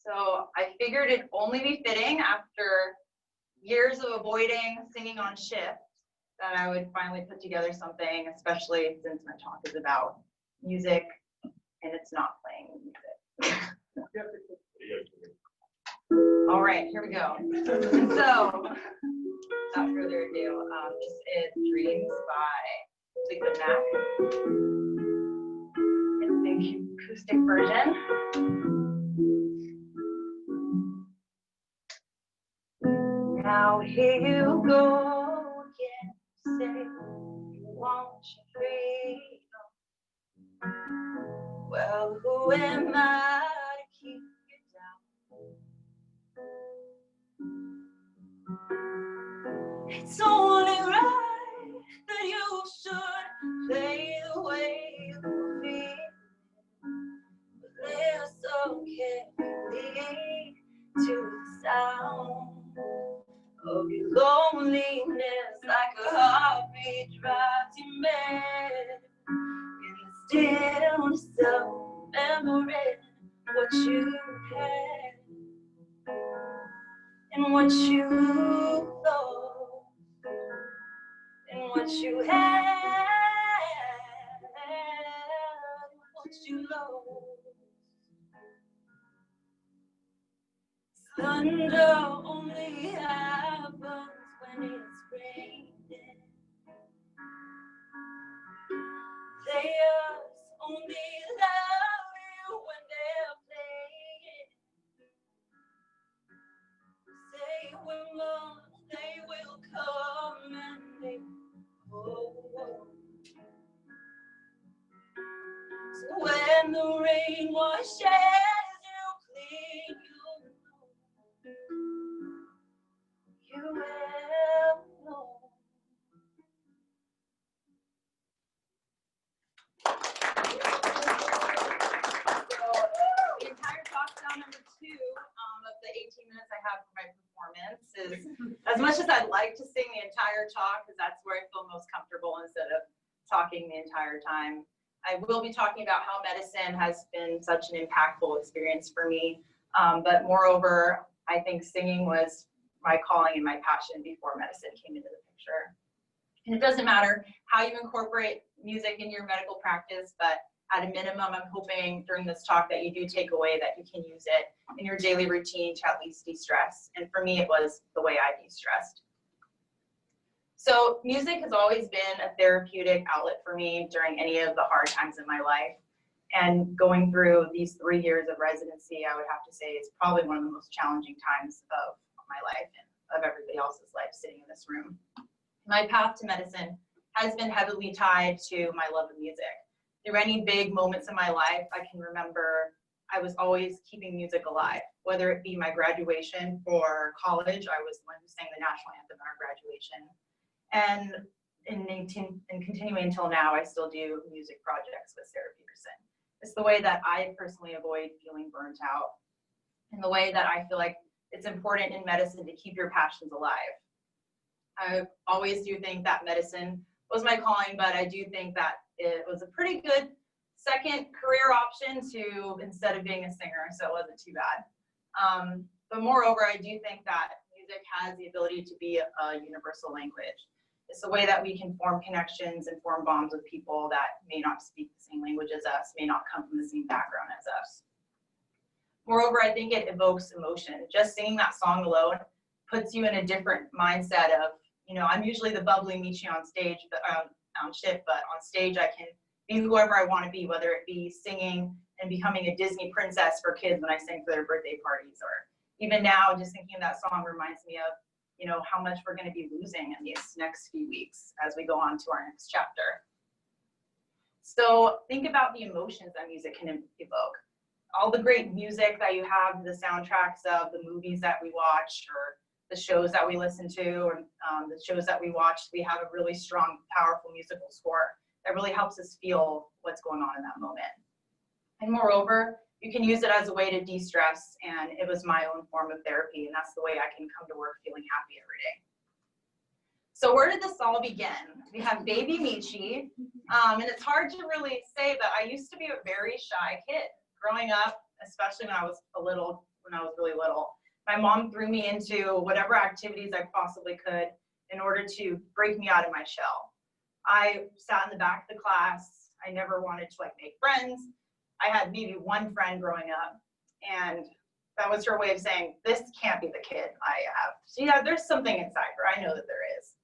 So I figured it'd only be fitting after years of avoiding singing on shift that I would finally put together something, especially since my talk is about music and it's not playing music. All right, here we go. So, without further ado, this is Dreams by Fleetwood Mac. It's the acoustic version. Now here you go again, you say you want your freedom. Well, who am I to keep you down? It's only right that you should play the way you feel, but listen carefully to the sound of your loneliness, like a heartbeat drives you mad. In the stillness of remembering what you had and what you lost and what you had and what you lost. Thunder only happens when it's raining. Players only love you when they're playing. Say when months they will come and they go. So when the rain washes you clean, you will know. The entire talk down number 2 of the 18 minutes I have for my performance is, as much as I'd like to sing the entire talk, because that's where I feel most comfortable instead of talking the entire time, I will be talking about how medicine has been such an impactful experience for me. But moreover, I think singing was my calling and my passion before medicine came into the picture. And it doesn't matter how you incorporate music in your medical practice, but at a minimum, I'm hoping during this talk that you do take away that you can use it in your daily routine to at least de-stress. And for me, it was the way I de-stressed. So music has always been a therapeutic outlet for me during any of the hard times in my life. And going through these 3 years of residency, I would have to say it's probably one of the most challenging times of my life and of everybody else's life sitting in this room. My path to medicine has been heavily tied to my love of music. Through any big moments in my life, I can remember I was always keeping music alive, whether it be my graduation for college. I was the one who sang the national anthem at our graduation. And continuing until now, I still do music projects with Sarah Peterson. It's the way that I personally avoid feeling burnt out, and the way that I feel like it's important in medicine to keep your passions alive. I always do think that medicine was my calling, but I do think that it was a pretty good second career option to instead of being a singer, so it wasn't too bad. But moreover, I do think that music has the ability to be a universal language. It's a way that we can form connections and form bonds with people that may not speak the same language as us, may not come from the same background as us. Moreover, I think it evokes emotion. Just singing that song alone puts you in a different mindset of, you know, I'm usually the bubbly Michi on stage, but on shift, but on stage I can be whoever I want to be, whether it be singing and becoming a Disney princess for kids when I sing for their birthday parties, or even now just thinking of that song reminds me of, you know, how much we're going to be losing in these next few weeks as we go on to our next chapter. So think about the emotions that music can evoke. All the great music that you have, the soundtracks of the movies that we watch, or the shows that we listen to, or the shows that we watch, we have a really strong, powerful musical score that really helps us feel what's going on in that moment. And moreover, you can use it as a way to de-stress, and it was my own form of therapy, and that's the way I can come to work feeling happy every day. So where did this all begin? We have baby Michi, and it's hard to really say, but I used to be a very shy kid. Growing up, especially when I was a little when I was really little. My mom threw me into whatever activities I possibly could in order to break me out of my shell. I sat in the back of the class. I never wanted to like make friends. I had maybe one friend growing up, and that was her way of saying, this can't be the kid I have. So yeah, there's something inside her. I know that there is.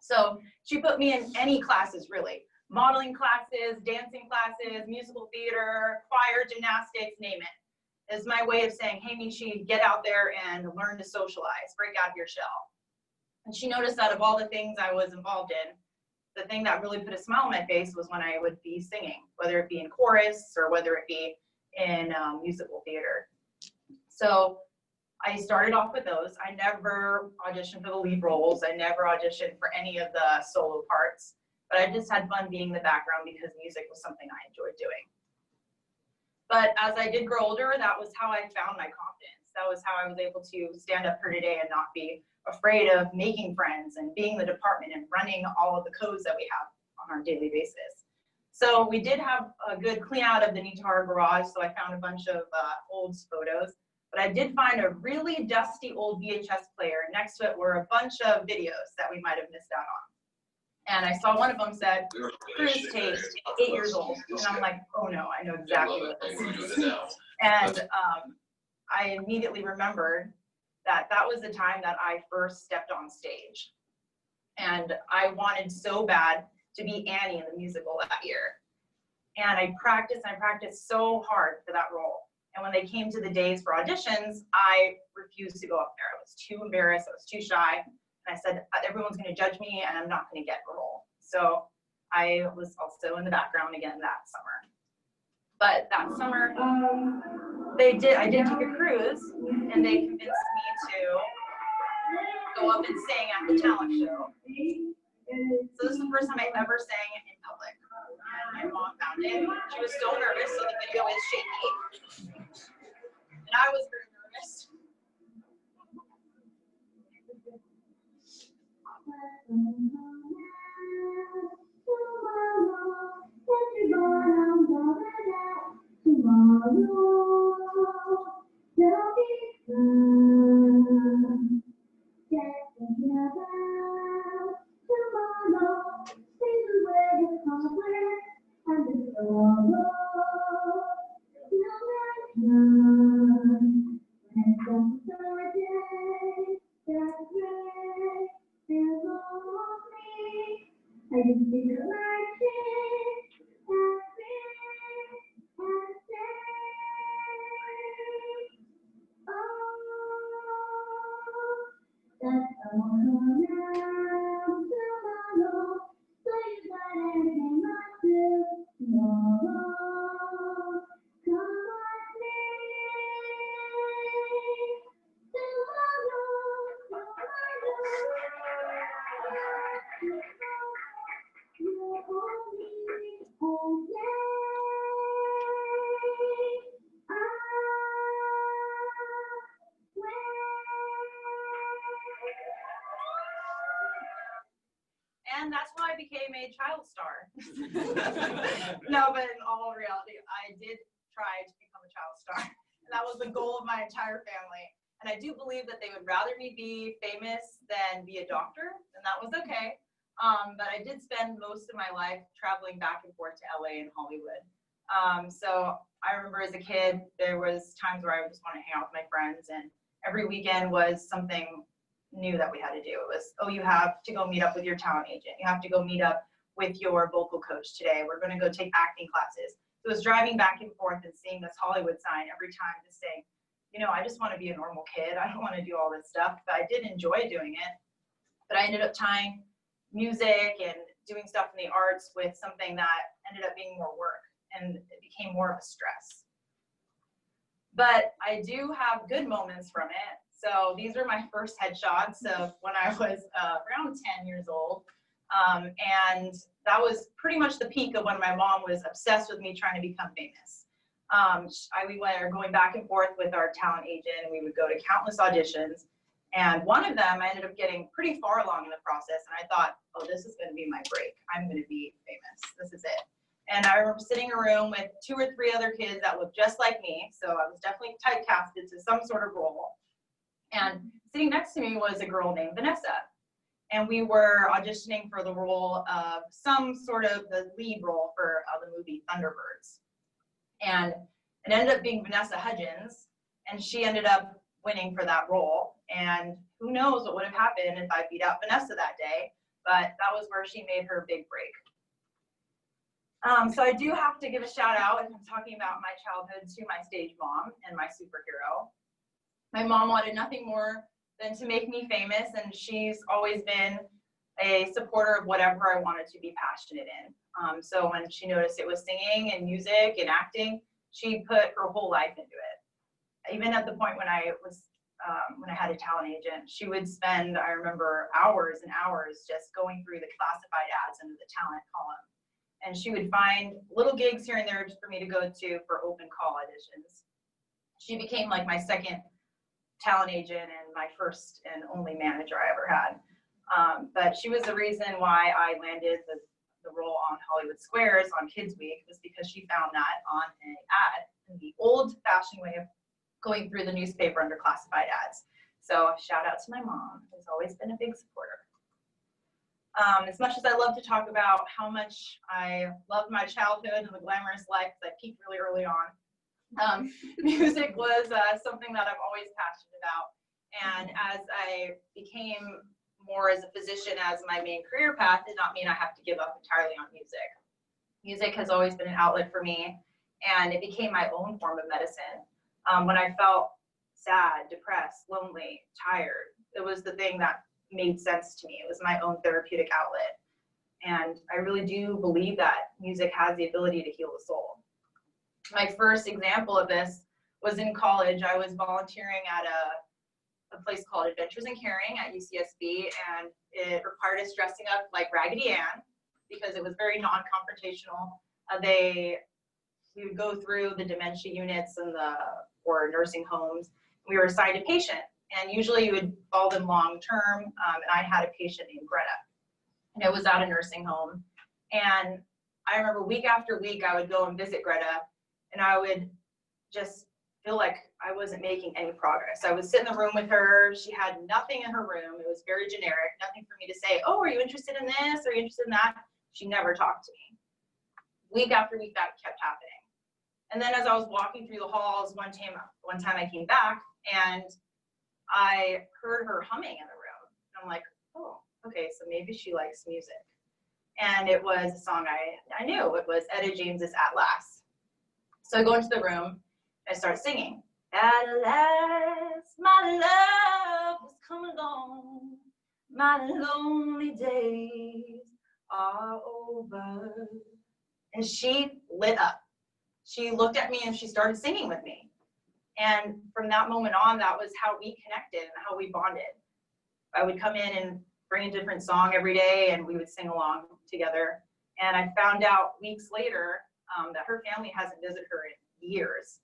So she put me in any classes, really. Modeling classes, dancing classes, musical theater, choir, gymnastics, name it. It's my way of saying, hey, Michi, get out there and learn to socialize, break out of your shell. And she noticed that of all the things I was involved in, the thing that really put a smile on my face was when I would be singing, whether it be in chorus or whether it be in musical theater. So I started off with those. I never auditioned for the lead roles. I never auditioned for any of the solo parts, but I just had fun being in the background because music was something I enjoyed doing. But as I did grow older, that was how I found my confidence. That was how I was able to stand up here today and not be afraid of making friends and being the department and running all of the codes that we have on our daily basis. So we did have a good clean out of the Nitihara garage, so I found a bunch of old photos. But I did find a really dusty old VHS player. Next to it were a bunch of videos that we might have missed out on. And I saw one of them said, cruise tape, 8 years old. And I'm like, oh no, I know exactly what this is. And I immediately remembered that that was the time that I first stepped on stage. And I wanted so bad to be Annie in the musical that year. And I practiced so hard for that role. And when they came to the days for auditions, I refused to go up there. I was too embarrassed, I was too shy. And I said, everyone's gonna judge me and I'm not gonna get the role. So I was also in the background again that summer. But that summer, I did take a cruise and they convinced me to go up and sing at the talent show. So this is the first time I ever sang in public. And my mom found it. She was so nervous, so the video is shaky. And I was very nervous. And that's how I became a child star. No, but in all reality, I did try to become a child star. And that was the goal of my entire family. And I do believe that they would rather me be famous than be a doctor, and that was okay. But I did spend most of my life traveling back and forth to LA and Hollywood. So I remember as a kid, there was times where I would just want to hang out with my friends, and every weekend was something new that we had to do. It was, oh, you have to go meet up with your talent agent. You have to go meet up with your vocal coach today. We're going to go take acting classes. So it was driving back and forth and seeing this Hollywood sign every time to say, you know, I just want to be a normal kid. I don't want to do all this stuff, but I did enjoy doing it. But I ended up tying music and doing stuff in the arts with something that ended up being more work, and it became more of a stress. But I do have good moments from it. So these are my first headshots of when I was around 10 years old. And that was pretty much the peak of when my mom was obsessed with me trying to become famous. We were going back and forth with our talent agent, and we would go to countless auditions. And one of them, I ended up getting pretty far along in the process. And I thought, oh, this is going to be my break. I'm going to be famous. This is it. And I remember sitting in a room with 2 or 3 other kids that looked just like me. So I was definitely typecasted to some sort of role. And sitting next to me was a girl named Vanessa. And we were auditioning for the role of some sort of the lead role for the movie Thunderbirds. And it ended up being Vanessa Hudgens, and she ended up winning for that role. And who knows what would have happened if I beat out Vanessa that day, but that was where she made her big break. So I do have to give a shout out, if I'm talking about my childhood, to my stage mom and my superhero. My mom wanted nothing more than to make me famous, and she's always been a supporter of whatever I wanted to be passionate in. So when she noticed it was singing and music and acting, she put her whole life into it. Even at the point when I had a talent agent, she would spend, I remember, hours and hours just going through the classified ads into the talent column. And she would find little gigs here and there just for me to go to for open call auditions. She became like my second talent agent and my first and only manager I ever had. But she was the reason why I landed the role on Hollywood Squares on Kids Week, was because she found that on an ad in the old-fashioned way of going through the newspaper under classified ads. So shout out to my mom, who's always been a big supporter. As much as I love to talk about how much I loved my childhood and the glamorous life that I peaked really early on, music was something that I'm always passionate about. And as I became more as a physician as my main career path, did not mean I have to give up entirely on music. Music has always been an outlet for me, and it became my own form of medicine. When I felt sad, depressed, lonely, tired, it was the thing that made sense to me. It was my own therapeutic outlet. And I really do believe that music has the ability to heal the soul. My first example of this was in college. I was volunteering at a place called Adventures in Caring at UCSB, and it required us dressing up like Raggedy Ann because it was very non-confrontational. We would go through the dementia units or nursing homes. We were assigned a patient, and usually you would follow them long-term, and I had a patient named Greta, and it was at a nursing home. And I remember week after week, I would go and visit Greta, and I would just feel like I wasn't making any progress. I would sit in the room with her. She had nothing in her room. It was very generic, nothing for me to say, oh, are you interested in this? Are you interested in that? She never talked to me. Week after week, that kept happening. And then as I was walking through the halls, one time I came back, and I heard her humming in the room. And I'm like, oh, okay, so maybe she likes music. And it was a song I knew. It was Etta James's At Last. So I go into the room, I start singing. At last, my love has come along. My lonely days are over. And she lit up. She looked at me and she started singing with me. And from that moment on, that was how we connected and how we bonded. I would come in and bring a different song every day, and we would sing along together. And I found out weeks later that her family hasn't visited her in years.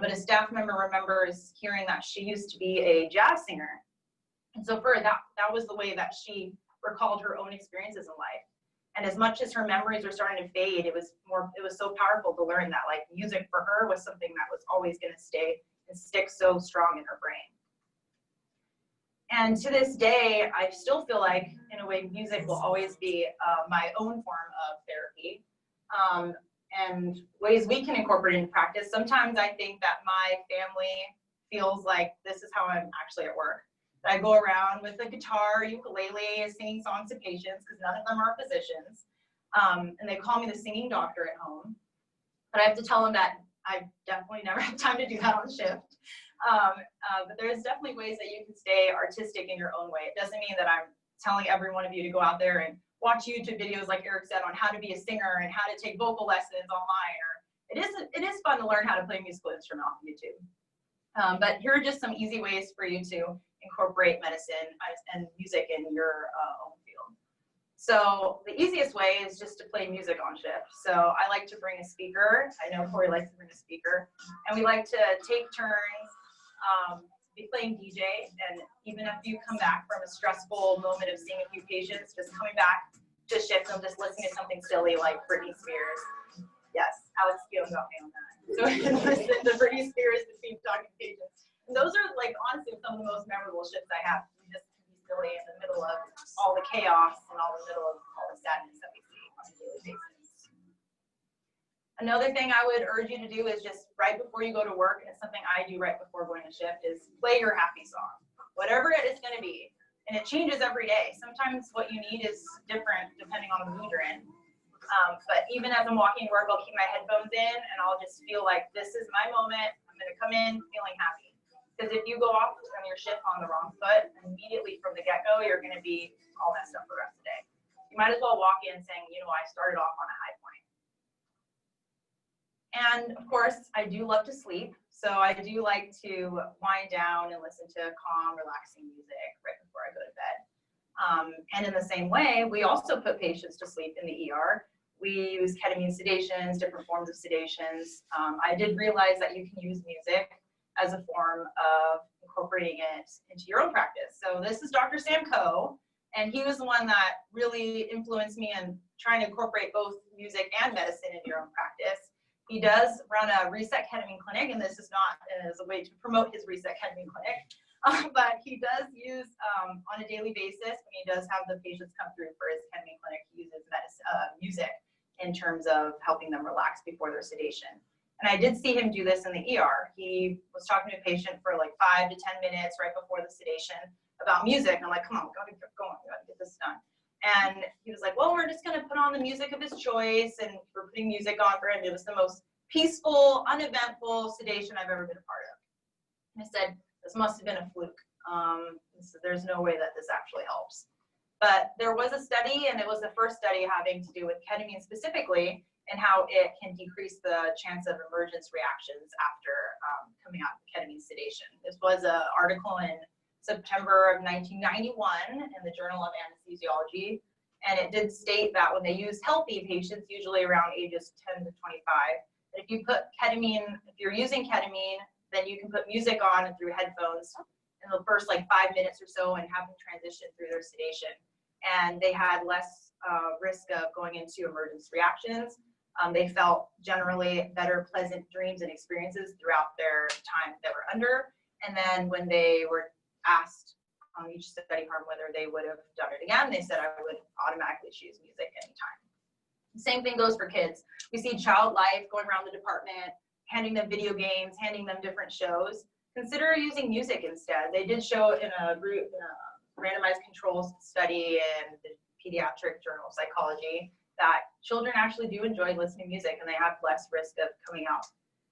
But a staff member remembers hearing that she used to be a jazz singer. And so for her, that was the way that she recalled her own experiences in life. And as much as her memories were starting to fade, it was so powerful to learn that like music for her was something that was always going to stay and stick so strong in her brain. And to this day, I still feel like, in a way, music will always be my own form of therapy. And ways we can incorporate it into practice. Sometimes I think that my family feels like this is how I'm actually at work. I go around with a guitar, ukulele, singing songs to patients, because none of them are physicians. And they call me the singing doctor at home. But I have to tell them that I definitely never have time to do that on shift. But there's definitely ways that you can stay artistic in your own way. It doesn't mean that I'm telling every one of you to go out there and watch YouTube videos like Eric said on how to be a singer and how to take vocal lessons online. It is fun to learn how to play a musical instrument off YouTube. But here are just some easy ways for you to incorporate medicine and music in your own field. So the easiest way is just to play music on shift. So I like to bring a speaker. I know Corey likes to bring a speaker. And we like to take turns be playing DJ. And even if you come back from a stressful moment of seeing a few patients, just coming back, to shift, they'll just listen to something silly like Britney Spears. Yes, Alex Keown got me on that. So I can listen to Britney Spears between talking patients. And those are like honestly some of the most memorable shifts I have. You just be silly in the middle of all the chaos and all the middle of all the sadness that we see on a daily basis. Another thing I would urge you to do is just right before you go to work, and it's something I do right before going to shift, is play your happy song, whatever it is going to be. And it changes every day. Sometimes what you need is different depending on the mood you're in. But even as I'm walking to work, I'll keep my headphones in and I'll just feel like this is my moment. I'm going to come in feeling happy. Because if you go off on your shift on the wrong foot, immediately from the get-go, you're going to be all messed up the rest of the day. You might as well walk in saying, you know, I started off on a high point. And of course, I do love to sleep. So I do like to wind down and listen to calm, relaxing music right before I go to bed. And in the same way, we also put patients to sleep in the ER. We use ketamine sedations, different forms of sedations. I did realize that you can use music as a form of incorporating it into your own practice. So this is Dr. Sam Coe, and he was the one that really influenced me in trying to incorporate both music and medicine into your own practice. He does run a Reset Ketamine Clinic, and this is not as a way to promote his Reset Ketamine Clinic, but he does use, on a daily basis, when he does have the patients come through for his ketamine clinic, he uses music in terms of helping them relax before their sedation. And I did see him do this in the ER. He was talking to a patient for like 5 to 10 minutes right before the sedation about music, and I'm like, come on, we gotta get going, we gotta get this done. And he was like, well, we're just going to put on the music of his choice, and we're putting music on for him. It was the most peaceful, uneventful sedation I've ever been a part of. And I said, this must have been a fluke. There's no way that this actually helps. But there was a study, and it was the first study having to do with ketamine specifically, and how it can decrease the chance of emergence reactions after coming out of ketamine sedation. This was an article in September of 1991 in the Journal of Anesthesiology, and it did state that when they use healthy patients, usually around ages 10 to 25, that if you put ketamine, if you're using ketamine, then you can put music on and through headphones in the first like 5 minutes or so and have them transition through their sedation. And they had less risk of going into emergence reactions. They felt generally better, pleasant dreams and experiences throughout their time they were under. And then when they were asked on each study harm whether they would have done it again, they said I would automatically choose music anytime. The same thing goes for kids. We see Child Life going around the department, handing them video games, handing them different shows. Consider using music instead. They did show in a randomized controls study in the Pediatric Journal of Psychology that children actually do enjoy listening to music, and they have less risk of coming out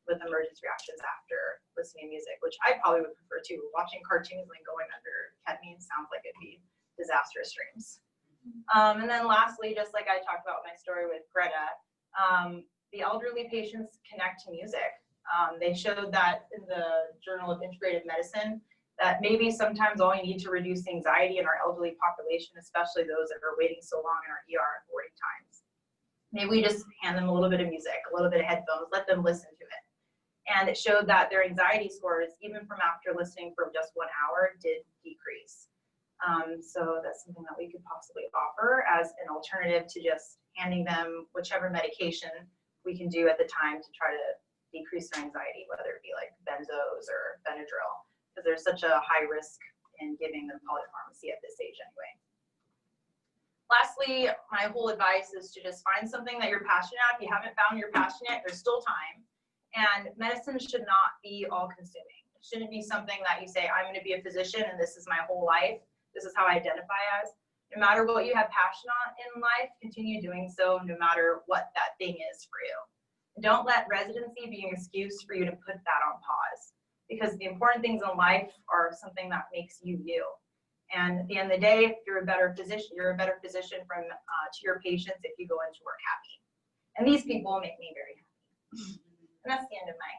with emergence reactions after listening to music, which I probably would prefer to. Watching cartoons and going under ketamine sounds like it'd be disastrous dreams. And then lastly, just like I talked about my story with Greta, the elderly patients connect to music. They showed that in the Journal of Integrative Medicine, that maybe sometimes all you need to reduce anxiety in our elderly population, especially those that are waiting so long in our ER waiting times. Maybe we just hand them a little bit of music, a little bit of headphones, let them listen to it. And it showed that their anxiety scores, even from after listening for just 1 hour, did decrease. So that's something that we could possibly offer as an alternative to just handing them whichever medication we can do at the time to try to decrease their anxiety, whether it be like benzos or Benadryl, because there's such a high risk in giving them polypharmacy at this age anyway. Lastly, my whole advice is to just find something that you're passionate at. If you haven't found your passion yet, there's still time. And medicine should not be all-consuming. It shouldn't be something that you say, I'm going to be a physician and this is my whole life. This is how I identify as. No matter what you have passion on in life, continue doing so no matter what that thing is for you. Don't let residency be an excuse for you to put that on pause, because the important things in life are something that makes you you. And at the end of the day, if you're a better physician, you're a better physician to your patients if you go into work happy. And these people make me very happy. And that's the end of my